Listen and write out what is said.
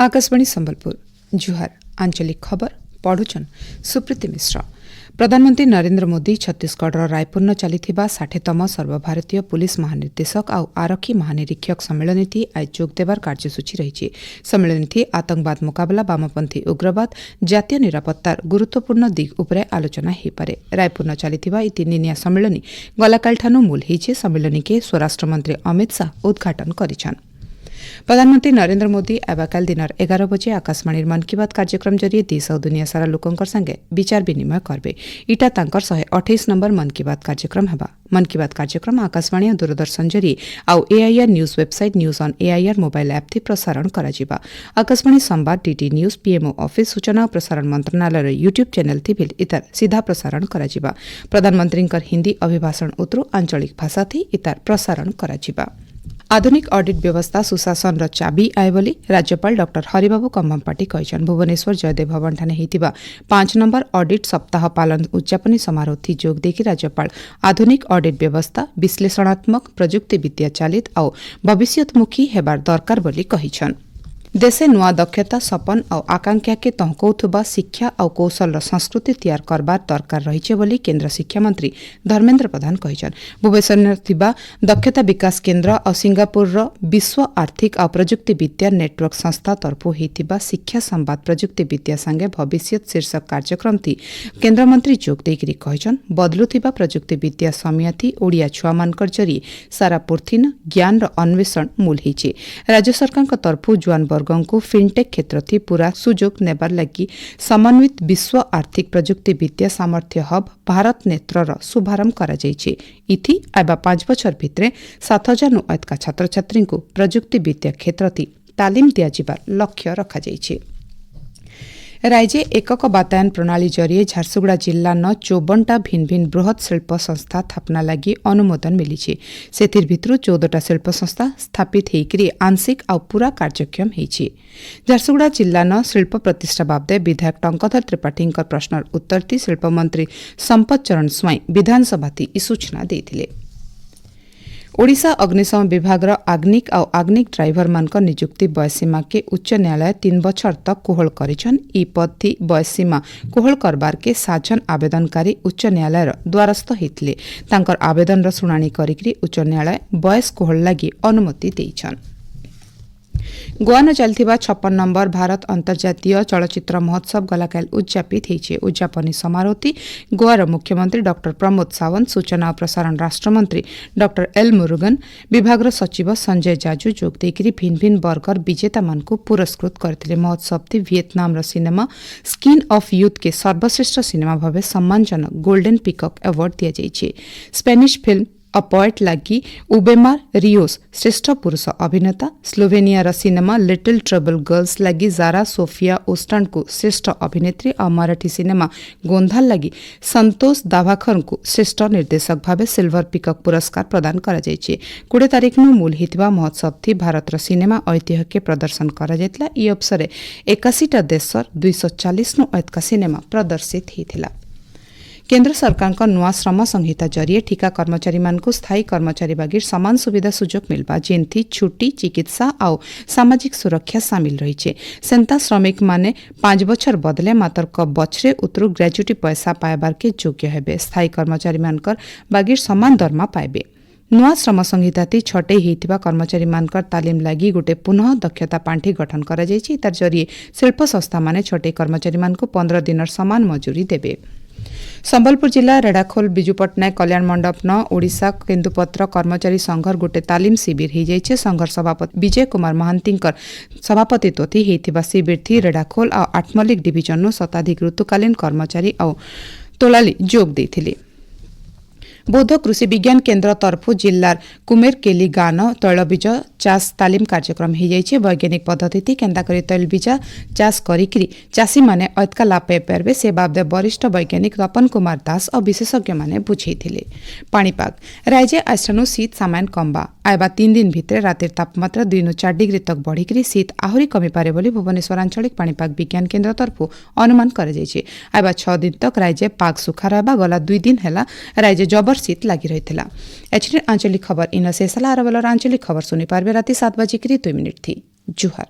आकाशवाणी संबलपुर जुहार आंचलिक खबर पढ़ुचन सुप्रीति मिश्र। प्रधानमंत्री नरेंद्र मोदी छत्तीसगढ़ रायपुर चलीथिबा 60तम सर्वभारतीय पुलिस महानिर्देशक आउ आरक्षी महानिरीक्षक सम्मेलन थी आज जोग देवार कार्यसूची रही। सम्मेलन थी आतंकवाद मुकाबला वामपंथी उग्रवाद जातीय निरापत्तार गुरुत्वपूर्ण दिग उपरे आलोचना हो पारे। रायपुर चलीथिबा ई तीनिनिया सम्मेलन गलाकाल मूल होइछे। सम्मेलन के स्वराष्ट्र मंत्री अमित शाह उद्घाटन करिछन। प्रधानमंत्री नरेंद्र मोदी आबाकाल दिन 11 बजे आकाशवाणी मन की बात कार्यक्रम जरिए देश और दुनिया सारा लोकंकर संगे विचार विनिमय करबे। इटा तांकर 128 नंबर मन की बात कार्यक्रम हेबा। मन की बात कार्यक्रम आकाशवाणी और दूरदर्शन जरिए आउ AIR news website news on AIR mobile app थी प्रसारण कराजिबा। आकाशवाणी संवाद डीडी न्यूज पीएमओ ऑफिस सूचना और प्रसारण मंत्रणालय यूट्यूब चैनल थी भी इतार सीधा प्रसारण कराजिबा। प्रधानमंत्री हिंदी अभिभाषण उतरू आंचलिक भाषा थी इतार प्रसारण कराजिबा। आधुनिक ऑडिट व्यवस्था सुशासन र चाबी आए बोली राज्यपाल डॉक्टर हरिबाबू कम्भमपाटी कहिछन्। भुवनेश्वर जयदेव भवन ठाने हेतिबा 5 नंबर ऑडिट सप्ताह पालन उद्यापनी समारोह थी जोग देखि राज्यपाल आधुनिक ऑडिट व्यवस्था विश्लेषणात्मक प्रजुक्ति विद्या चालित आउ भविष्यतमुखी हेबार दरकार बोली कहिछन्। देशे नुआ दक्षता सपन और आकांक्षा के तहकौथुबा शिक्षा और कौशल संस्कृति तैयार करबार दरकार रही बोली केन्द्र शिक्षा मंत्री धर्मेन्द्र प्रधान कहिछन्। भुवनेश्वर थिबा दक्षता विकास केन्द्र और सिंगापुर विश्व आर्थिक और प्रजुक्ति विद्या नेटवर्क संस्था तरफु हेतिबा शिक्षा संवाद प्रजुक्ति विद्या संगे भविष्य शीर्षक कार्यक्रम थी केन्द्र मंत्री जोग देकरी कहिछन्। बदलुथिबा प्रजुक्ति विद्या समय थी ओडिया छुआ मानकर जरिए सारा पुर्थिन ज्ञान र अन्वेषण मूल हिचे। राज्य सरकार तरफु जुआन को फिनटेक क्षेत्र थी पूरा सुजोग नेबार लगी समन्वित विश्व आर्थिक प्रजुक्ति विद्या सामर्थ्य हब भारत नेत्र शुभारंभ करा जायछि। इथि आबा 5 बछर भितरे 7000 नु अधिक छात्र छात्री को प्रजुक्ति विद्या क्षेत्र थी तालीम दिया जिबार लक्ष्य रखा जायछि। राज्य एकक बातायन प्रणाली जरिए झारसुगुड़ा जिल्ला न 54टा भिन्न भिन्न बृहत शिल्प संस्था स्थापना लगी अनुमोदन मिली। सेथिर भितरु 14टा शिल्प संस्था स्थापित होकर आंशिक आ पूरा कार्यक्षम होइछि। झारसुगुड़ा जिल्ला न शिल्प प्रतिष्ठा बाबदे विधायक टंकधर त्रिपाठी प्रश्नर उत्तर दी शिल्प मंत्री संपत चरण स्वाई विधानसभा ई सूचना देथिले। ओडिशा अग्निशम विभाग आग्निक और आग्निक ड्राइवर मान नियुक्ति बयसीमा के उच्च न्यायालय 3 बछर तक कोहल करिछन्। ई पद थी बयसीमा कोहल करबार के 7 जन आवेदनकारी उच्च न्यायालय द्वारस्थ होइथिले। तांकर आवेदन शुणाणी करिकरी उच्च न्यायालय बयस कोहल लगी अनुमति देइछन्। गोवा न चलथिबा 56 नंबर भारत अंतर्जातीय चलचित्र महोत्सव गलाकाल उद्यापित होइछे। उद्यापनी समारोह थी गोवार मुख्यमंत्री डॉक्टर प्रमोद सावंत सूचना और प्रसारण राष्ट्रमंत्री डॉक्टर एल मुरुगन विभाग सचिव संजय जाजू जोग देकरी भिन्न भिन्न वर्गर विजेता मान को पुरस्कृत करथिले। महोत्सव थी Vietnam cinema skin of youth के सर्वश्रेष्ठ सिनेमा भावे सम्मानजनक गोल्डन पिकॉक अवार्ड दिया जाइछे। स्पेनिश फिल्म अ पोएट लगी उबेमार रियोस श्रेष्ठ पुरुष अभिनेता, Slovenia cinema little trouble girls लगी जारा सोफिया ओस्टन को श्रेष्ठ अभिनेत्री और मराठी सिनेमा गोंधाल लगी संतोष दाभाखर को श्रेष्ठ निर्देशक भावे सिल्वर पिकॉक पुरस्कार प्रदान करा जायछि। 20 तारिख नु मूल हितवा महोत्सव थी भारत सिनेमा ऐतिह्य के प्रदर्शन करा जायतला। ई अवसरे 81टा देशर 240 नु अधिक सिनेमा प्रदर्शित हिथिला। केन्द्र सरकार का नुआ श्रम संहिता जरिए ठिका कर्मचारी मान को स्थायी कर्मचारी बागिर समान सुविधा सुजोग मिलबा जेनथी छुट्टी चिकित्सा और सामाजिक सुरक्षा सामिल रही। सेंता श्रमिक माने 5 बछर बदले मात्र क बछरे उतरु ग्रेजुटी पैसा पाइबार के योग्य हेबे। स्थायी कर्मचारी मानकर बागिर समान दरमा पाइबे। नुआ श्रम संहिता ती छटे होइतिबा कर्मचारी मानकर तालीम लगी गोटे पुनः दक्षता पांठी गठन करा जायछि। तार जरिए शिल्प संस्था माने छटे कर्मचारी मान को 15 दिन समान मजूरी देबे। संबलपुर जिला रेडाखोल बिजू पट्टनायक कल्याण मंडप न ओडिशा केन्दुपत्र कर्मचारी संघर गोटे तालीम शिविर हो जाइए। संघर सभापति विजय कुमार महांती सभापतित्व थी होइतिबा शिविर थी रेडाखोल और आठमल्लिक डिविजन नु शताधिक ऋतुकालीन कर्मचारी और तोलाली जोग देथिले। बौद्ध कृषि विज्ञान केन्द्र तरफु जिल्लार कुमेरकेली गान तैलबीज चाष तालीम कार्यक्रम हो जाइए। वैज्ञानिक पद्धति थी केन्दा करी तैलबीज चाष करिकरी चाषी माने अधिक लाभ पाई पारबे से बाबदे वरिष्ठ वैज्ञानिक तपन कुमार दास और विशेषज्ञ माने बुझेइथिले। पाणीपाग राज्य आजठानु शीत सामान्य कमबा। आइबा 3 दिन भितर रातिर तापमात्रा 2 नु 4 डिग्री तक बढ़िकरी शीत आहुरी कमी पारे बोली भुवनेश्वर आंचलिक पाणीपाग विज्ञान केन्द्र तरफु अनुमान करा जाइछे। आइबा 6 दिन तक राज्य पाग सुखा रहबा। गला 2 दिन हेला राज्य जबर शीत लगी रही। एचडी आंचलिक खबर इन शेषला आरबलर आंचलिक खबर सुनी पारबे राति 7 बजे 2 मिनिट थी। जुहार।